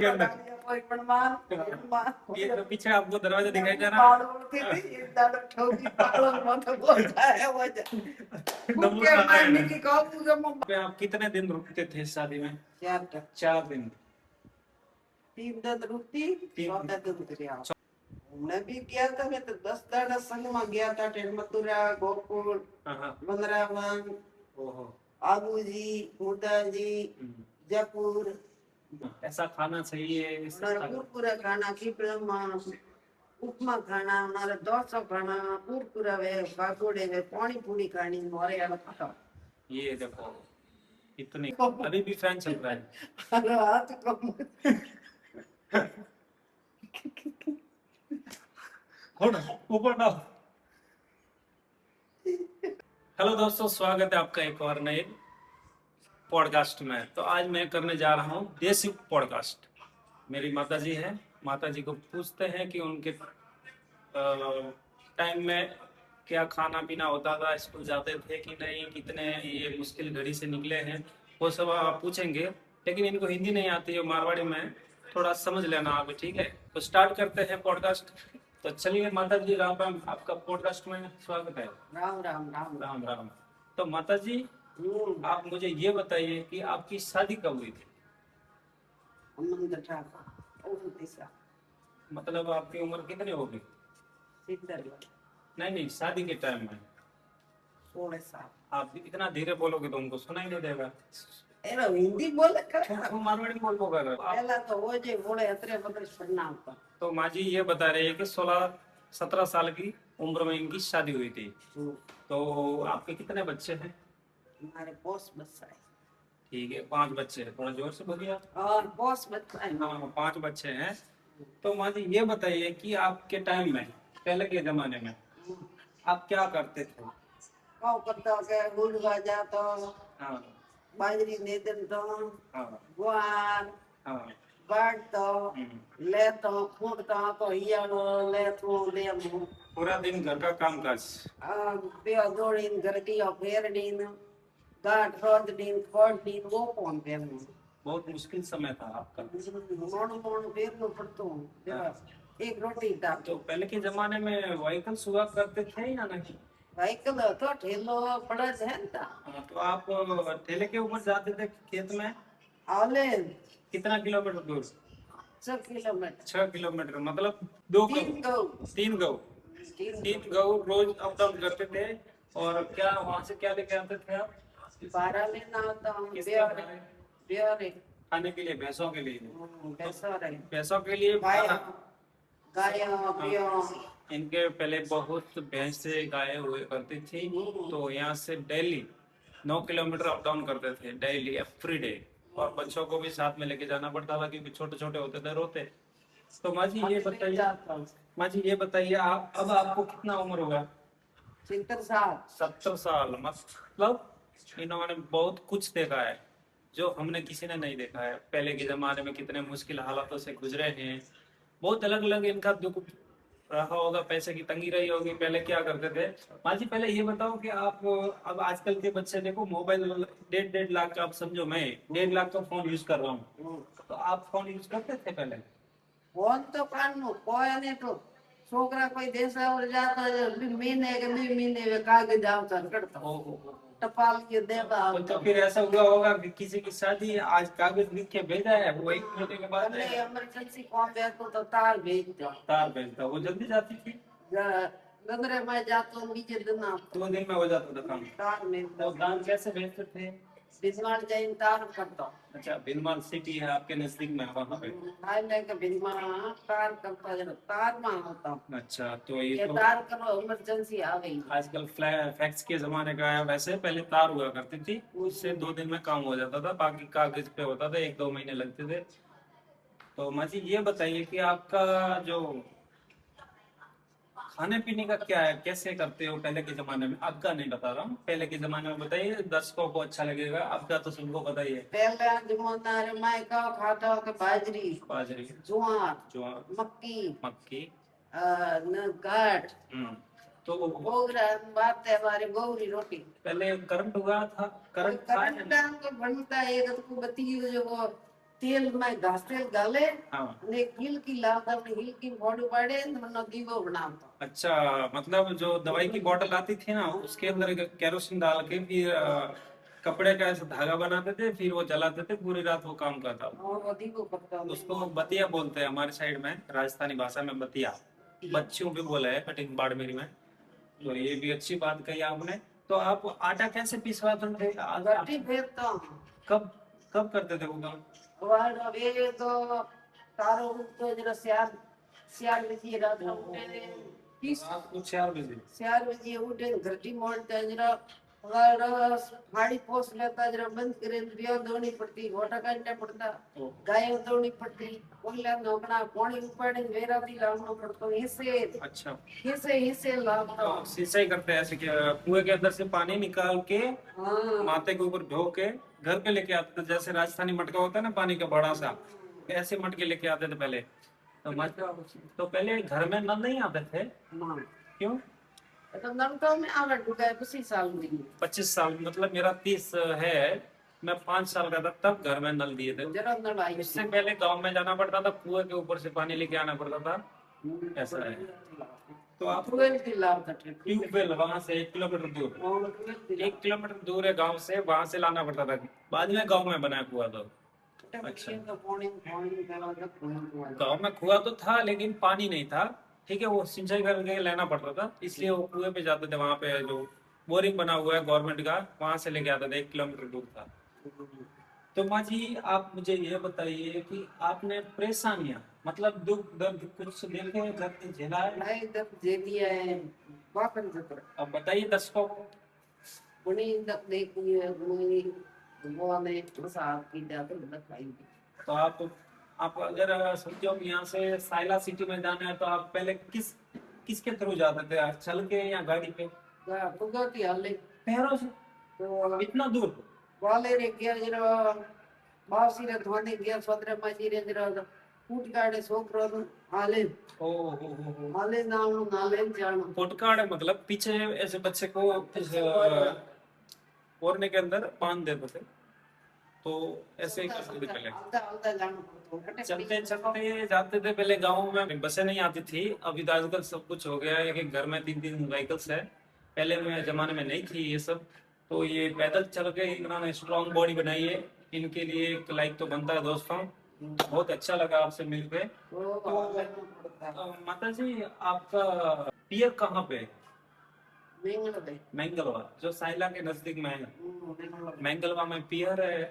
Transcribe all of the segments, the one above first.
कोई प्रमाण ये तो पीछे आपको दरवाजा दिखाई दे रहा है। आप कितने दिन रुकते थे शादी में? 4 दिन। 3 दिन रुकती, 14 दिन उतरिया। मैं भी गया था, मैं तो 10 दाड़ा संग में गया था। मथुरा, गोकुल, वृंदावन, आबूजी, मुर्दाजी, जयपुर। ऐसा खाना चाहिए, पूरा खाना की उपमा खाना, हमारा डोसा खाना, कुरकुरा वे, पाकोड़े वे, पानी पूरी खानी, मोरे वाला खाता। ये देखो इतनी अभी भी फैन चल रहा है। अरे हाथ कम ऊपर ना। हेलो दोस्तों, स्वागत है आपका एक और नए पॉडकास्ट में। तो आज मैं करने जा रहा हूँ देसी पॉडकास्ट। मेरी माता जी है, माता जी को पूछते हैं कि उनके टाइम में क्या खाना पीना होता था, स्कूल जाते थे कि नहीं, कितने ये मुश्किल घड़ी से निकले हैं, वो सब आप पूछेंगे। लेकिन इनको हिंदी नहीं आती है, मारवाड़ी में, थोड़ा समझ लेना आप, ठीक है? तो स्टार्ट करते हैं पॉडकास्ट। तो चलिए माता जी, राम राम, आपका पॉडकास्ट में स्वागत है। राम राम राम राम राम। तो माता जी, आप मुझे ये बताइए कि आपकी शादी कब हुई थी? मतलब आपकी उम्र कितनी होगी? नहीं, शादी के टाइम में। 16 साल। आप इतना धीरे बोलोगे तो उनको सुना ही नहीं देगा। हिंदी बोले मारवाड़ी बोल होगा। पहला तो वो जे बोले अतरे बदल पढ़ना होता। तो माँ जी ये बता रहे हैं कि 16-17 साल की उम्र में इनकी शादी हुई थी। तो आपके कितने बच्चे हैं? हमारे बॉस बच्चा है। ठीक है, 5 बच्चे हैं। थोड़ा जोर से बोलिए। और बॉस बच्चा है। हाँ, 5 बच्चे हैं। तो माँ जी ये बताइए कि आपके टाइम में, पहले के जमाने में, आप क्या करते थे? गुड़ तो बाजरी नेदन तो गुआर बाट तो ले तो फूट तो हियानो ले तो ले पूरा दिन घर का काम काज, पे जोड़ीन घर की फेरडीन गाठ रोद दिन खोड़ दिन वो कौन पेन। बहुत मुश्किल समय था आपका। मोड़ फेरनो पड़तो एक रोटी का। तो पहले के जमाने में व्हीकल्स हुआ करते थे या नहीं? व्हीकल तो ठेलो पड़ा है ना। तो आप ठेले के ऊपर जाते थे खेत में? आले कितना किलोमीटर दूर? 6 किलोमीटर। 6 किलोमीटर मतलब 3 गौ रोज अप डाउन करते थे। और क्या वहाँ से क्या लेके आते थे आप? 12 लेना होता हूँ खाने के लिए, भैंसों के लिए। भैंसों के लिए गायों। इनके पहले बहुत भैंसे गाय हुए करती थी। तो यहाँ से डेली 9 किलोमीटर अप डाउन करते थे, डेली एवरी डे। और बच्चों को भी साथ में लेके जाना पड़ता था क्योंकि छोटे छोटे होते थे, रोते। तो माँ जी ये बताइए आप, अब आपको कितना उम्र होगा? 70 साल। मतलब इन्होंने बहुत कुछ देखा है जो हमने किसी ने नहीं देखा है। पहले के जमाने में कितने मुश्किल हालातों से गुजरे हैं, बहुत अलग अलग इनका दुख रहा होगा, पैसे की तंगी रही होगी। पहले क्या करते थे माँ जी, पहले ये बताओ कि आप, अब आजकल के बच्चे देखो मोबाइल 1.5 लाख का, आप समझो मैं 1.5 लाख का फोन यूज कर रहा हूँ। तो आप फोन यूज करते थे पहले? फोन तो कोई तो छोकरा कोई देश और जाता महीने के 2 महीने कागज आवता करता टपाल के देता। तो फिर ऐसा हुआ होगा कि किसी की शादी आज कागज लिख के भेजा है, वो 1 महीने के बाद इमरजेंसी कौन तो तार भेजता वो जल्दी जाती थी। नगरे में जाता हूँ बीचे दिन 2 दिन में हो जाता था काम। तार में तो दान कैसे भेजते थे? बिजमाल जैन तार करता। अच्छा, बिनमाल सिटी है आपके नजदीक में, वहाँ पे तार करता है, तार में होता। अच्छा, तो ये तो तार करो इमरजेंसी आ गई। आजकल फैक्स के जमाने का है। वैसे पहले तार हुआ करती थी, उससे 2 दिन में काम हो जाता था, बाकी कागज पे होता था 1-2 महीने लगते थे। तो माँ जी ये बताइए कि आपका जो खाने पीने का क्या है, कैसे करते हो पहले के जमाने में? अब का नहीं बता रहा हूँ, पहले के जमाने में बताइए, दर्शकों को अच्छा लगेगा। अब का तो सबको बताइए। पहले जमाना में का खाता के बाजरी, ज्वार, मक्की, गाठ। तो बात है हमारे गौरी रोटी। पहले करंट हुआ था, करंट बनता है एक बत्ती जो તેલ માં ઘાસ તેલ ગાલે हाँ અને હિલકી લાવતા આપણે હિલકી મોઢું પાડે ને મને દીવો બનાવતો अच्छा, मतलब जो दवाई की बोतल आती थी ना उसके अंदर केरोसिन डाल के फिर कपड़े का ऐसा धागा बनाते थे, फिर वो जलाते थे, पूरी रात वो काम करता था। और वो દીવો કરતા उसको बतिया बोलते हैं हमारे साइड में, राजस्थानी भाषा में बतिया, बच्चियों भी बोला है कटिंग बाड़मेरी में। तो ये भी अच्छी बात कही आपने। तो आप आटा कैसे पिसवाते थे? ગઠ્ઠી ફેરતો कब कब करते थे वो काम? વાળ વેલે તો તારો ઉઠતો જરા ચાર બજે રાતના ઉઠે ને रात को 4 बजे। 4 બજે ઉઠે ને ઘરટી મોડતા જરા વાળ ફાડી પોસ લેતા જરા બંધ કરીને બે દોણી પડતી ગોટા કાઢને પડતા ગાયો દોણી પડતી ઓલા નોકણા પાણી ઉપાડીને વેરાથી લાવવાનો પડતો હિસે अच्छा, હિસે લાવતો तो सिंचाई करते हैं ऐसे कि कुएं के अंदर से पानी निकाल के हाँ माथे के ऊपर ढो के घर पे लेके आते थे, जैसे राजस्थानी मटका होता है ना पानी का बड़ा सा, ऐसे मटके लेके आते थे पहले। तो पहले घर में नल नहीं आते थे, ના क्यों? તો નમતો મે આવડ ડુગાય 25 સાલ ની 25 साल, मतलब मेरा 30 है, मैं 5 साल का था तब घर में नल दिए थे। જરા નળ આવી इससे पहले गांव में जाना पड़ता था, कुएं के ऊपर से पानी लेके आना पड़ता था। ऐसा है। तो आप ટ્યુબવેલથી લાવતા ट्यूबवेल वहां से 1 किलोमीटर दूर, 1 किलोमीटर दूर है गांव से, वहां से लाना पड़ता था। बाद में गांव में बनाया कुआ। तो अच्छा, गांव में कुआ तो था लेकिन पानी नहीं था, ठीक है, वो सिंचाई करके लेना पड़ता था, इसलिए वो कुएं पे जाते थे। वहां पे जो बोरिंग बना हुआ है गवर्नमेंट का, वहां से लेके आते थे, 1 किलोमीटर दूर था। तो माँ जी आप मुझे ये बताइए कि आपने परेशानियां, मतलब दुख दर्द कुछ देखे दर्द झेला है? अब बताइए दर्शकों को। तो आप अगर समझो कि यहाँ से साइला सिटी में जाना है तो आप पहले किसके थ्रू जाते थे, चल के या गाड़ी पे? पैरों से? तो इतना दूर? फुटकार मतलब पीछे ऐसे बच्चे को ओढ़ने के अंदर बांध देते थे, तो ऐसे ही करते थे पहले। चलते चलते जाते थे पहले। गाँव में बसें नहीं आती थी, अभी तो आजकल सब कुछ हो गया है कि घर में 3-3 व्हीकल्स है, पहले में जमाने में नहीं थी ये सब। तो ये पैदल चल के इन्होंने स्ट्रॉन्ग बॉडी बनाई है, इनके लिए एक लाइक तो बनता है दोस्तों। बहुत अच्छा लगा आपसे मिलकर। तो माता जी आपका पियर कहाँ पे? मैंगलवा, जो साइला के नजदीक में है, मैंगलवा में पियर है।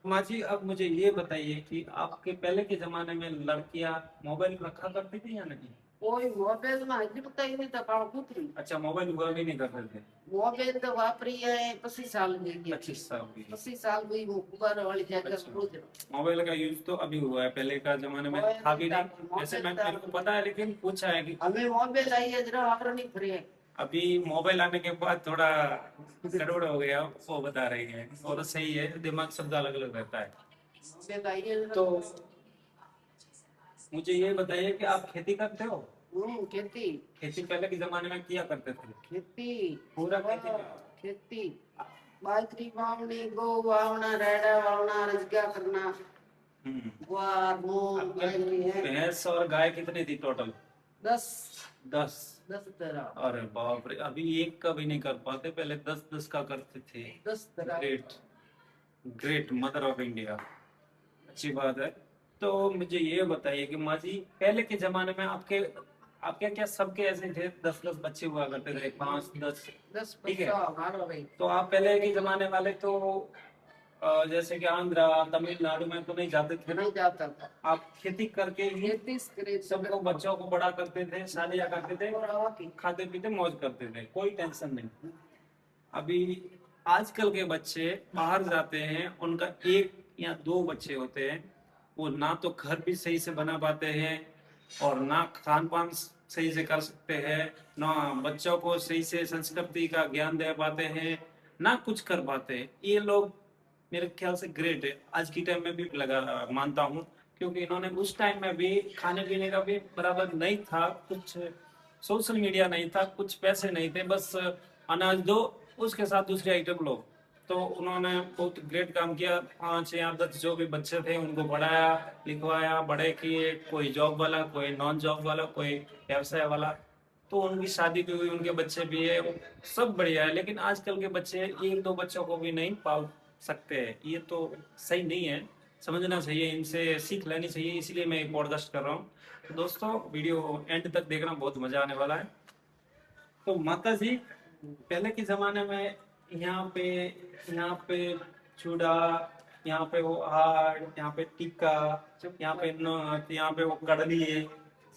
माँ जी अब मुझे ये बताइए कि आपके पहले के जमाने में लड़कियां मोबाइल रखा करती थी या नहीं? कोई मोबाइल में हजी बताई नहीं था पाव पुत्री। अच्छा, मोबाइल हुआ भी नहीं करते थे? मोबाइल तो वापरी है 25 साल की। 25 साल की? 25 साल की ऊपर वाली जगह। मोबाइल का यूज तो अभी हुआ है, पहले का जमाने में था भी नहीं। वैसे मैं मेरे को पता है, लेकिन पूछा है कि हमें मोबाइल आई है जरा वापरा नहीं फ्री है। अभी मोबाइल आने के बाद थोड़ा गड़बड़ हो गया, वो बता रही है, और सही है, दिमाग सबका अलग अलग रहता है। मोबाइल आई है तो मुझे ये बताइए कि आप खेती करते हो? खेती पहले के जमाने में किया करते थे? खेती पूरा खेती बाजरी वावनी, गो वावना, रेड़ा वावना, रजगा करना, ग्वार, मूंग, बाजरी है। भैंस और गाय कितनी थी टोटल? 10 तरह। अरे बाप रे, अभी एक का भी नहीं कर पाते, पहले 10 का करते थे। 10 तरह। ग्रेट मदर ऑफ इंडिया, अच्छी बात है। तो मुझे ये बताइए कि माँ जी पहले के जमाने में आपके क्या सबके ऐसे थे 10-10 बच्चे हुआ करते थे, 5-10? ठीक है। तो आप पहले के जमाने वाले तो जैसे कि आंध्रा तमिलनाडु में तो नहीं जाते थे? नहीं जाता था। आप खेती करके ही सबको बच्चों को बड़ा करते थे, शादियां करते थे, खाते पीते मौज करते थे, कोई टेंशन नहीं। अभी आजकल के बच्चे बाहर जाते हैं, उनका 1 या 2 बच्चे होते हैं, वो ना तो घर भी सही से बना पाते हैं और ना खान पान सही से कर सकते हैं, ना बच्चों को सही से संस्कृति का ज्ञान दे पाते हैं, ना कुछ कर पाते हैं। ये लोग मेरे ख्याल से ग्रेट है, आज की टाइम में भी लगा मानता हूँ, क्योंकि इन्होंने उस टाइम में भी खाने पीने का भी बराबर नहीं था, कुछ सोशल मीडिया नहीं था, कुछ पैसे नहीं थे, बस अनाज दो उसके साथ दूसरे आइटम लो, तो उन्होंने बहुत ग्रेट काम किया। 5 या 10 जो भी बच्चे थे उनको पढ़ाया लिखवाया, बड़े किए, कोई जॉब वाला, कोई नॉन जॉब वाला, कोई व्यवसाय वाला। तो उनकी शादी भी हुई, उनके बच्चे भी है, सब बढ़िया है। लेकिन आजकल के बच्चे 1-2 बच्चों को भी नहीं पाल सकते हैं, ये तो सही नहीं है। समझना चाहिए, इनसे सीख लेनी चाहिए, इसलिए मैं पॉडकास्ट कर रहा हूँ। तो दोस्तों वीडियो एंड तक देखना, बहुत मजा आने वाला है। तो माता जी, पहले के जमाने में यहाँ पे चूड़ा, यहाँ पे वो हार, यहाँ पे टीका, यहाँ पे नथ, यहाँ पे वो कड़ली है,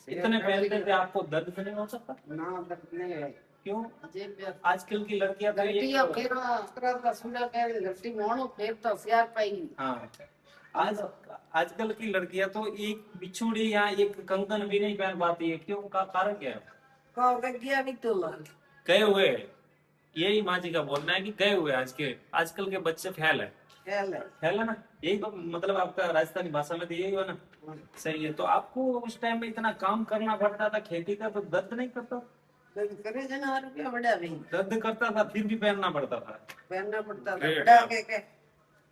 इतने पहनते थे, आपको दर्द नहीं होता था? ना दर्द नहीं है। क्यों? जे पे आजकल की लड़कियां तो ये गलतियां फिर अकरा का सुना के गलती मोनो फिर तो सियार पाई। हाँ, आज आजकल की लड़कियां तो एक बिछुड़ी या एक कंगन भी नहीं पहन पाती है। क्यों? का कारण क्या है? को गया भी तो गए हुए, यही माँ जी का बोलना है कि गए हुए आजकल के बच्चे फैल है। खेल है। फैल है ना, यही तो मतलब आपका राजस्थानी भाषा में तो यही हुआ ना। सही है। तो आपको उस टाइम में इतना काम करना पड़ता था खेती का, तो दर्द नहीं करता? दर्द करे जना रुपया बड़ा भी दर्द करता था, फिर भी पहनना पड़ता था। पहनना पड़ता था। Great, बड़ा हाँ। के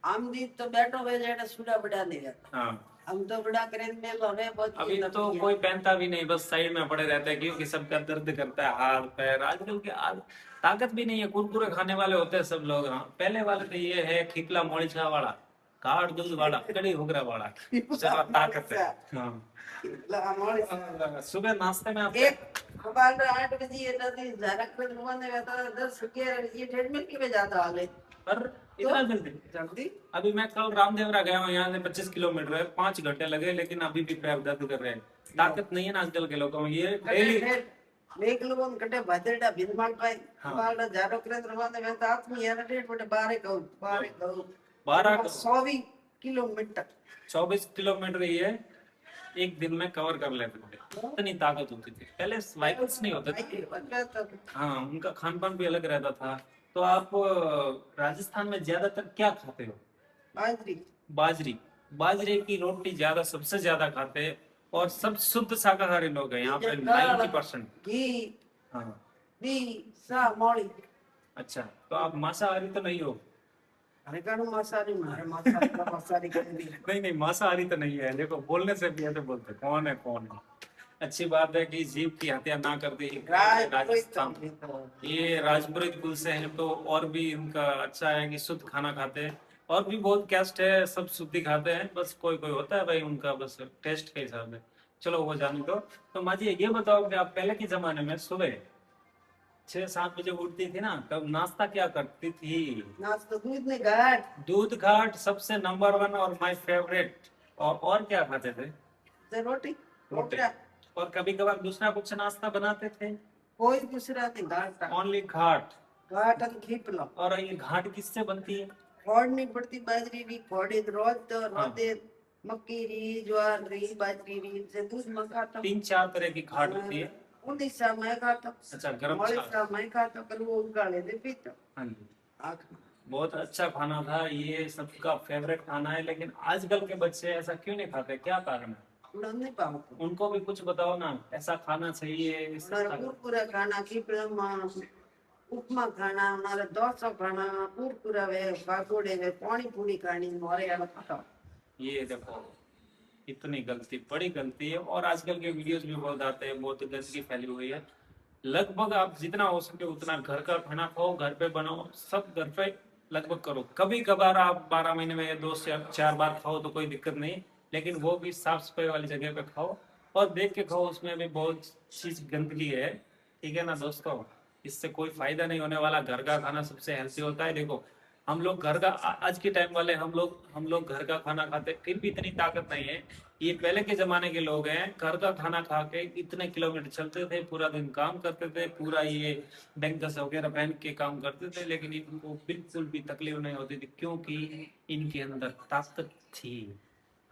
हम दी तो बैठो वे जेड़ा सुड़ा बड़ा नहीं जाता। हाँ, हम तो बड़ा करें में लोने बहुत अभी तो कोई पहनता भी नहीं, बस साइड में पड़े रहते हैं, क्योंकि सबका दर्द करता है हाथ पैर। आजकल के ताकत भी नहीं है, कुरकुरे खाने वाले होते हैं सब लोग। हाँ, पहले वाले तो ये है खिकला मोड़ीछा वाला, काट दूध वाला, कड़ी हुगरा वाला, चलो ताकत है। हाँ, हमारे सुबह नाश्ते में आप एक हमारे 8 बजे ये नदी झारक पे घुमाने गया था 10-11 बजे ट्रेडमिल की में ज्यादा आ गए। पर इतना जल्दी? जल्दी अभी मैं कल रामदेवरा गया हूँ, यहाँ से 25 किलोमीटर है, 5 घंटे लगे, लेकिन अभी भी पैर दर्द कर रहे हैं। ताकत नहीं है ना आजकल के लोगों में, ये डेली। देख लो उन कटे भदरडा बिंदमान पाई हाँ। हमारा झारक पे घुमाने गया था आदमी यार डेढ़ बटे 12 12 किलोमीटर 24 किलोमीटर ये एक दिन में कवर कर लेते थे। इतनी ताकत होती थी पहले, व्हीकल्स नहीं होते थे। हाँ, उनका खान पान भी अलग रहता था। तो आप राजस्थान में ज्यादातर क्या खाते हो? बाजरी बाजरी, बाजरे की रोटी ज्यादा, सबसे ज्यादा खाते हैं। और सब शुद्ध शाकाहारी लोग हैं यहाँ पे 90%। घी हाँ, दी सा मौली अच्छा, तो आप मांसाहारी तो नहीं हो? अरे कानू मासारी मारे मासारी कर दी नहीं, मांसाहारी तो नहीं है। देखो, बोलने से भी ऐसे बोलते, कौन है कौन है। अच्छी बात है कि जीव की हत्या ना कर दी। राजस्थान, ये राजपुरी कुल से हैं, तो और भी उनका अच्छा है कि शुद्ध खाना खाते हैं। और भी बहुत कैस्ट है, सब शुद्धि खाते हैं, बस कोई कोई होता है भाई उनका बस टेस्ट के हिसाब से। चलो वो जाने दो। तो माँ जी, ये बताओ कि आप पहले के जमाने में सुबह 6-7 बजे उठती थी ना, तब नाश्ता क्या करती थी? नाश्ता दूध ने घाट दूध घाट सबसे नंबर 1 और माय फेवरेट। और क्या खाते थे? से रोटी रोटी। और कभी कभार दूसरा कुछ नाश्ता बनाते थे? कोई दूसरा नहीं घाट ओनली घाट। घाट और खीपला और ये घाट किससे बनती है? खोड़ नहीं पड़ती बाजरी री खोड़ी रोज तो हाँ। रोते मक्की री ज्वार री बाजरी री से दूध मंगाता 3-4 तरह की घाट होती है। उड़ीसा में खाता अच्छा, गरम उड़ीसा में खाता पर वो गाले दे पीता हाँ जी, आख बहुत अच्छा खाना था ये, सबका फेवरेट खाना है। लेकिन आजकल के बच्चे ऐसा क्यों नहीं खाते, क्या कारण है? उड़न नहीं पाओ उनको भी कुछ बताओ ना, ऐसा खाना चाहिए। पूरा खाना खीपला उपमा खाना हमारा डोसा खाना पूरा वे बागोड़े वे पानी पूरी खानी मोरे वाला खाता ये देखो, इतनी गलती, बड़ी गलती है। और आजकल के वीडियोस भी बहुत आते हैं, बहुत गंदगी फैली हुई है। लगभग आप जितना हो सके उतना घर का खाना खाओ, घर पे बनाओ, सब घर पे लगभग करो। कभी कभार आप 12 महीने में 2 से 4 बार खाओ तो कोई दिक्कत नहीं, लेकिन वो भी साफ सफाई वाली जगह पे खाओ और देख के खाओ, उसमें भी बहुत चीज गंदगी है। ठीक है ना दोस्तों, इससे कोई फायदा नहीं होने वाला। घर का खाना सबसे हेल्थी होता है। देखो, हम लोग घर का आज के टाइम वाले हम लोग घर का खाना खाते, फिर भी इतनी ताकत नहीं है। ये पहले के जमाने के लोग हैं, घर का खाना खा के इतने किलोमीटर चलते थे, पूरा दिन काम करते थे, पूरा ये बैंगस वगैरह पहन के काम करते थे, लेकिन इनको बिल्कुल भी तकलीफ नहीं होती थी, क्योंकि इनके अंदर ताकत थी।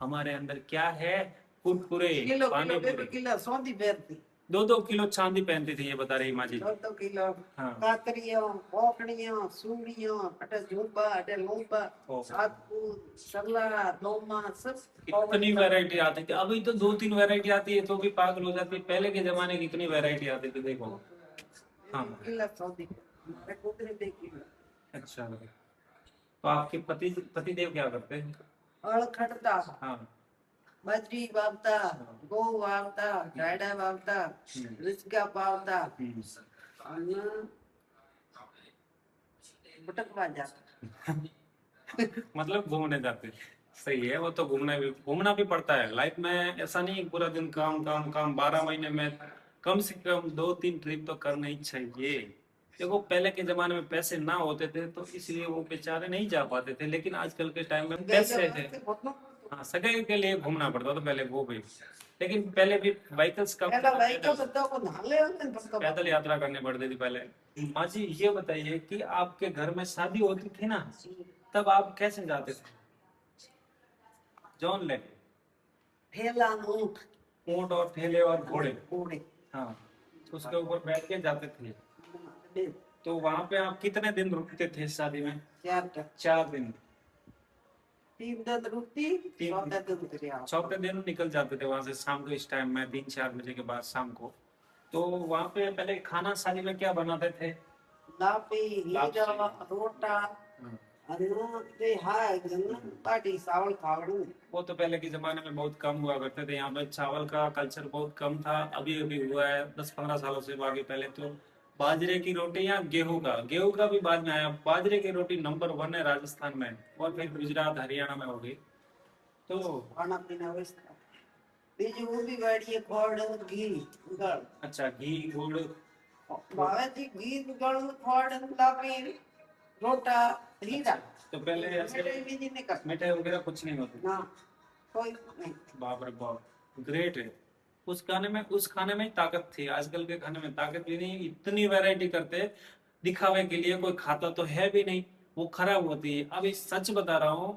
हमारे अंदर क्या है? कुरकुरे, किलो पानी किलो पूरी। किलो सौंधी बैठती 2-2 किलो चांदी पहनती थी, ये बता रही माँ जी। 2 किलो हाँ। कातरियां पोकड़ियां सूड़ियां अटे झूपा अटे लूपा ओ। सातपुर सरला दोमा सब कितनी वैरायटी आती थी। अभी तो 2-3 वैरायटी आती है तो भी पागल हो जाती है। पहले के जमाने की कितनी वैरायटी आती थी, देखो। हाँ। किलो सौंधी मैं कुदरे देखी अच्छा, तो आपके पतिदेव क्या करते हैं? हल खड़ता, हाँ। बाजरी वावता, घઉં વાવતા, રાયડા વાવતા, રીંચકા વાવતા અને ભટકવા જતા. मतलब घूमने जाते हैं। सही है, वो तो घूमना भी पड़ता है लाइफ में। ऐसा नहीं पूरा दिन काम काम काम, 12 महीने में कम से कम 2-3 ट्रिप तो करना ही चाहिए। देखो पहले के जमाने में पैसे ना होते थे तो इसलिए वो बेचारे नहीं जा पाते थे, लेकिन आजकल के टाइम में पैसे थे। हाँ, सगाई के लिए घूमना पड़ता था पहले, वो भी। लेकिन पहले भी व्हीकल्स का પહેલા વાઈકલ બધા को નાલે होते ने भटकवा. पैदल यात्रा करनी पड़ती थी पहले। माँ जी ये बताइए कि आपके घर में शादी होती थी ना, तब आप कैसे जाते थे? जॉन लेके ठेला ऊंट ऊंट और ठेले और घोड़े। घोड़े. हाँ, तो उसके ऊपर बैठ के जाते थे। બે तो वहां पे आप कितने दिन रुकते थे शादी में? 4 ટક. 4 दिन। 3 દત રૂપતી, तीन- 4 દત ઉતરી આવ. चौथे दिन निकल जाते थे वहां से शाम को, इस टाइम में 3-4 बजे के बाद शाम को। तो वहां पे पहले खाना शादी में क्या बनाते थे? લાપી, લાપસી. હીરા, રોટા અને તે હાય ગંગા પાટી સાવળ ખાવડું. वो तो पहले के जमाने में बहुत कम हुआ करते थे, यहाँ पे चावल का कल्चर बहुत कम था। अभी अभी हुआ है 10-15 सालों से। आगे पहले तो बाजरे की रोटी या गेहूं का भी बाद में आया। बाजरे की रोटी नंबर 1 है राजस्थान में, और फिर गुजरात हरियाणा में हो गई। तो ખાના પીના વ્યવસ્થા. બીજું ઊભી વાડીએ ખોડ ઘી ગળ. अच्छा, घी गुड़। ભાવેથી ઘી ગળ ખોડ લાપી રોટા હીરા. तो पहले ऐसे मिठाई बीजी नहीं कर. मिठाई वगैरह कुछ नहीं होती। ना कोई नहीं. बाप रे बाप, ग्रेट है। उस खाने में ही ताकत थी। आजकल के खाने में ताकत भी नहीं। इतनी वैरायटी करते दिखावे के लिए, कोई खाता तो है भी नहीं, वो खराब होती है। अभी सच बता रहा हूँ,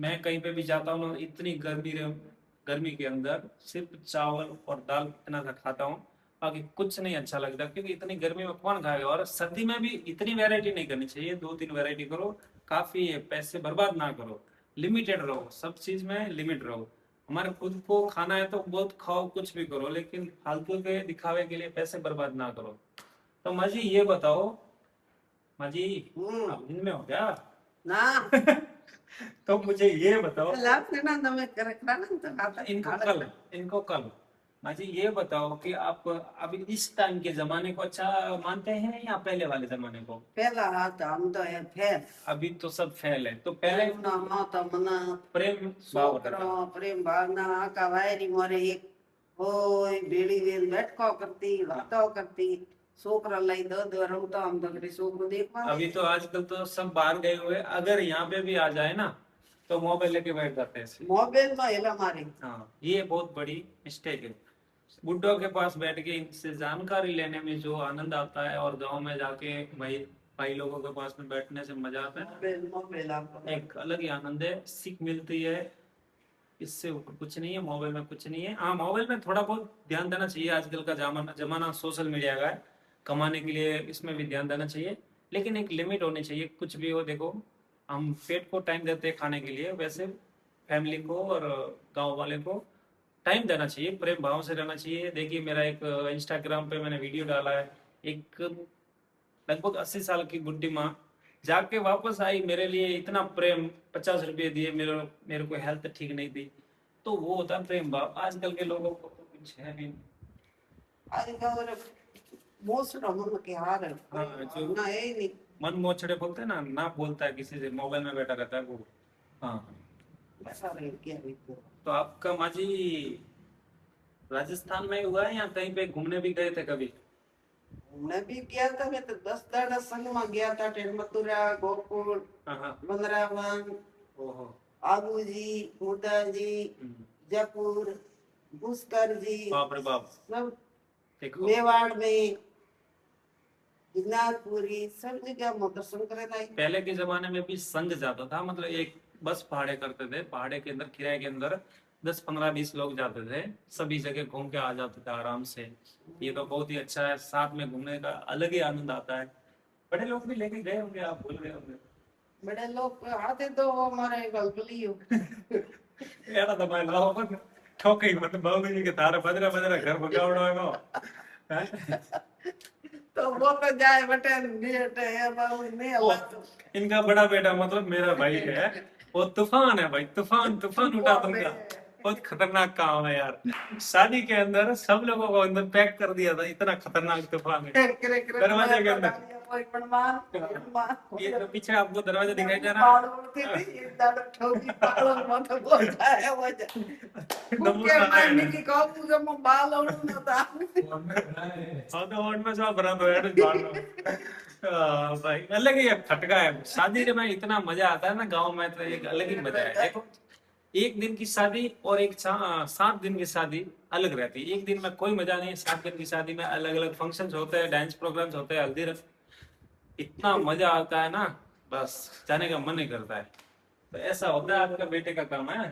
मैं कहीं पे भी जाता हूँ ना, इतनी गर्मी के अंदर सिर्फ चावल और दाल इतना सा खाता हूँ, बाकी कुछ नहीं अच्छा लगता। क्योंकि इतनी गर्मी में कौन खाएगा? और सर्दी में भी इतनी वैरायटी नहीं करनी चाहिए, 2-3 वैरायटी करो, काफी है। पैसे बर्बाद ना करो, लिमिटेड रहो, सब चीज में लिमिट रहो। हमारे खुद को खाना है तो बहुत खाओ, कुछ भी करो, लेकिन फालतू के दिखावे के लिए पैसे बर्बाद ना करो। तो माँ जी ये बताओ, माँ जी आप दिन में हो क्या? ना तो मुझे ये बताओ, लाभ से ना તમે કરકરા ના તો ખાતા. इनको कल माँ जी ये बताओ कि आप अभी इस टाइम के जमाने को अच्छा मानते हैं या पहले वाले जमाने को? પહેલા હતા આમ તો એ ફેર. अभी तो सब फैल है। तो पहले પ્રેમના માતા મના प्रेम भाव होता था। છોકરો પ્રેમ ભાવના આકા વાયરી મોરે એક હોય ભેળી વેલ બેઠકો કરતી વાતો કરતી છોકરા લઈ દો રમતો આમ તો કરી છોકરો देखवा. अभी तो आजकल तो सब बाहर गए हुए, अगर यहाँ पे भी आ जाए ना तो मोबाइल लेके बैठ जाते हैं। મોબાઈલ માં હેલા મારી. हाँ, ये बहुत बड़ी मिस्टेक है। बुड्ढों के पास बैठ के इनसे जानकारी लेने में जो आनंद आता है, और गांव में जाके भाई लोगों के पास में बैठने से मजा आता है, મોબાઈલ આપો. एक अलग ही आनंद है, सीख मिलती है। इससे ऊपर कुछ नहीं है, मोबाइल में कुछ नहीं है। हाँ, मोबाइल में थोड़ा बहुत ध्यान देना चाहिए। आजकल का जमाना सोशल मीडिया का है, कमाने के लिए इसमें भी ध्यान देना चाहिए, लेकिन एक लिमिट होनी चाहिए। कुछ भी हो, देखो हम पेट को टाइम देते हैं खाने के लिए, वैसे फैमिली को और गांव वाले को टाइम देना चाहिए, प्रेम भाव से रहना चाहिए। देखिए मेरा एक इंस्टाग्राम पे मैंने वीडियो डाला है, एक लगभग 80 साल की बुढ़ी माँ जाके वापस आई, मेरे लिए इतना प्रेम, 50 रुपये दिए, मेरे को हेल्थ ठीक नहीं थी। तो वो होता है प्रेम भाव। आजकल के लोगों को तो कुछ है भी नहीं। આજકાલ મોસરો મન કે હાર. हाँ, जो ના એ નહીં. मन मोछड़े बोलते हैं ना बोलता है किसी से, मोबाइल में बैठा रहता है वो। हाँ, બસા રે કે રીતો. तो आपका माँ जी राजस्थान में हुआ है या कहीं पे घूमने भी गए थे कभी? मैं भी गया था. मैं तो 10 દાડા સંગમાં ગયા था. ટેન મથુરા, ગોકુળ, हाँ हाँ। વનરાવન, ओहो। आबूजी, मुर्दाजी, जयपुर, पुष्कर जी, बाप रे बाप। सब देखो मेवाड़ में, गिरनारपुरी, सब जगह मैं दर्शन करे था. पहले के जमाने में भी संघ जाता था, मतलब एक बस भाड़े करते थे, भाड़े के अंदर, किराए के अंदर 10-15-20 लोग जाते थे, सभी जगह घूम के आ जाते थे आराम से। ये तो बहुत ही अच्छा है, साथ में घूमने का अलग ही आनंद आता है। बड़े लोग भी लेके गए होंगे, आप भूल गए होंगे। बड़े लोग आते तो हमारे गलगली हो. यार तुम्हारे लाओ पर ठोके मत बाबूजी के थारे बदरा घर भगावड़ो है वो। हैं? तो तो वो तो जाए बटे बेटे है बाबू नहीं वो, अल्लाह तो इनका बड़ा बेटा मतलब मेरा भाई है, वो तूफान है भाई, तूफान तूफान उठा दूंगा। बहुत खतरनाक काम है यार। शादी के अंदर सब लोगों को अंदर पैक कर दिया था, इतना खतरनाक तूफान है दरवाजे के अंदर। कोई प्रमाण ये तो पीछे आपको दरवाजा दिखाई दे रहा है। पाल उड़ती थी एक दाड़ ठोकी पाल मत बोल जाए वो जा नमूना के है। मैं की कहूं जब मैं बाल उड़ना था हाँ तो और में सब बना दो यार भाई अलग ही खटका है शादी में, इतना मजा आता है ना गांव में, तो एक अलग ही मजा है। देखो एक दिन की शादी और एक 7 दिन की शादी अलग रहती है। एक दिन में कोई मजा नहीं, 7 दिन की शादी में अलग अलग फंक्शंस होते हैं, डांस प्रोग्राम्स होते हैं, हल्दी रस्म, इतना मजा आता है ना, बस जाने का मन नहीं करता है। तो ऐसा होता है आपका बेटे का काम है।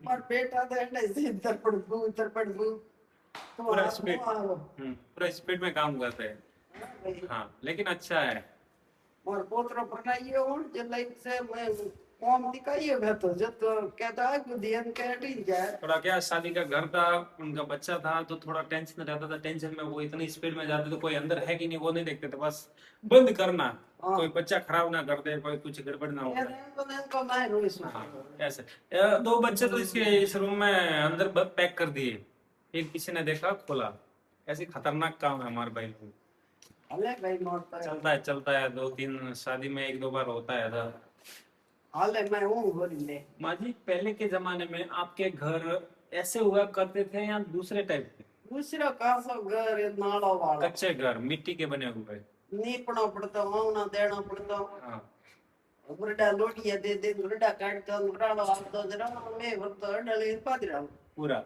और बेटा तो ऐसे इधर पड़ गू पूरा स्पीड पूरा स्पीड में काम करते हैं। हाँ लेकिन अच्छा है। और पोतरो बनाइए और जलाई से मैं कौन दिखाइए मैं तो जब तो कहता है कि ध्यान कैटी जाए थोड़ा क्या शादी का घर था, उनका बच्चा था, तो थोड़ा टेंशन रहता था। टेंशन में वो इतनी स्पीड में जाते, तो कोई अंदर है कि नहीं वो नहीं देखते थे, बस बंद करना, कोई बच्चा खराब ना कर दे, कोई कुछ गड़बड़ ना हो ये जाए। तो नहीं रोइस हाँ ऐसे 2 बच्चे तो इस रूम में अंदर पैक कर दिए, एक किसी ने देखा खोला। ऐसे खतरनाक काम है हमारे भाई को। अले भाई नोट चलता है 2-3 शादी में 1-2 बार होता है था। हाले मैं हूँ बोली ले माँ जी पहले के जमाने में आपके घर ऐसे हुआ करते थे या दूसरे टाइप के? दूसरा कासो घर ये नाला वाला कच्चे घर मिट्टी के बने हुए। नीपना पड़ता वावना देना पड़ता हाँ बुरडा लोटिया दे बुरडा काटता बुराड़ा आता जरा मैं वरतो डले पादरा पूरा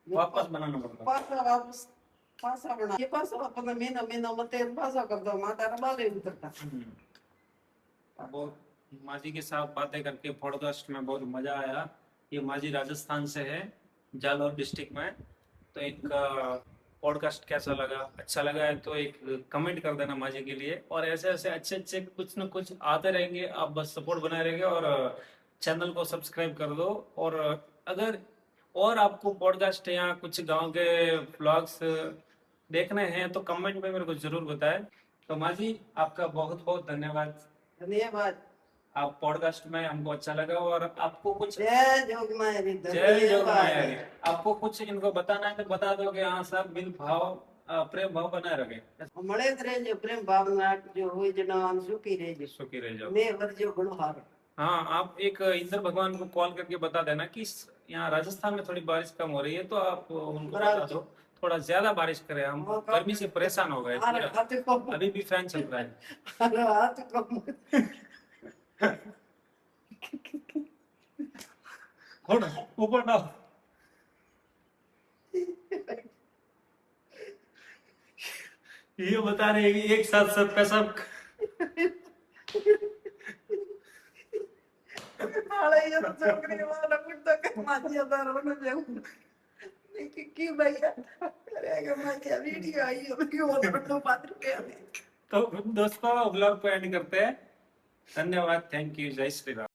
वापस बनाना पड़ता। पासा वापस पासा बना ये पासा अपना मेना मते पासा कर दो माता रा बाले उतरता बहुत माँ जी के साथ बातें करके पॉडकास्ट में बहुत मजा आया। ये माँ जी राजस्थान से है, जालौर डिस्ट्रिक्ट में। तो इनका पॉडकास्ट कैसा लगा, अच्छा लगा है तो एक कमेंट कर देना माँ जी के लिए। और ऐसे ऐसे अच्छे अच्छे कुछ न कुछ आते रहेंगे, आप बस सपोर्ट बनाए रहेंगे और चैनल को सब्सक्राइब कर दो। और अगर और आपको पॉडकास्ट या कुछ गांव के व्लॉग्स देखने हैं तो कमेंट में मेरे को जरूर बताएं। तो माँ जी आपका बहुत बहुत धन्यवाद। धन्यवाद आप पॉडकास्ट में हमको अच्छा लगा। और आपको कुछ जय जोगमाया जय जोगमाया, आपको कुछ इनको बताना है तो बता दो कि हाँ सब मिल भाव प्रेम भाव बनाए रखे। મળે જ રહેજો પ્રેમ ભાવના જો હોય જનો આમ સુખી રહેજો सुखी रह जाओ। મેં વરજો ઘણો હારો हाँ आप एक इंद्र भगवान को कॉल करके बता देना कि यहाँ राजस्थान में थोड़ी बारिश कम हो रही है, तो आप उनको बता दो थोड़ा ज्यादा बारिश करे, हम गर्मी से परेशान हो गए अरे पूरा। हाथ को अभी भी फैन चल रहा है। अरे हाथ को थोड़ा ऊपर ना ये बता रहे हैं कि एक साथ सब पैसा नाले ये तो छोकरी वाला कुत्ता के माजिया दारों जाऊं क्यों भैया अरे मैं वीडियो आई है क्यों वो पात्र के तो दोस्तों व्लॉग को एंड करते हैं। धन्यवाद, थैंक यू, जय श्री राम।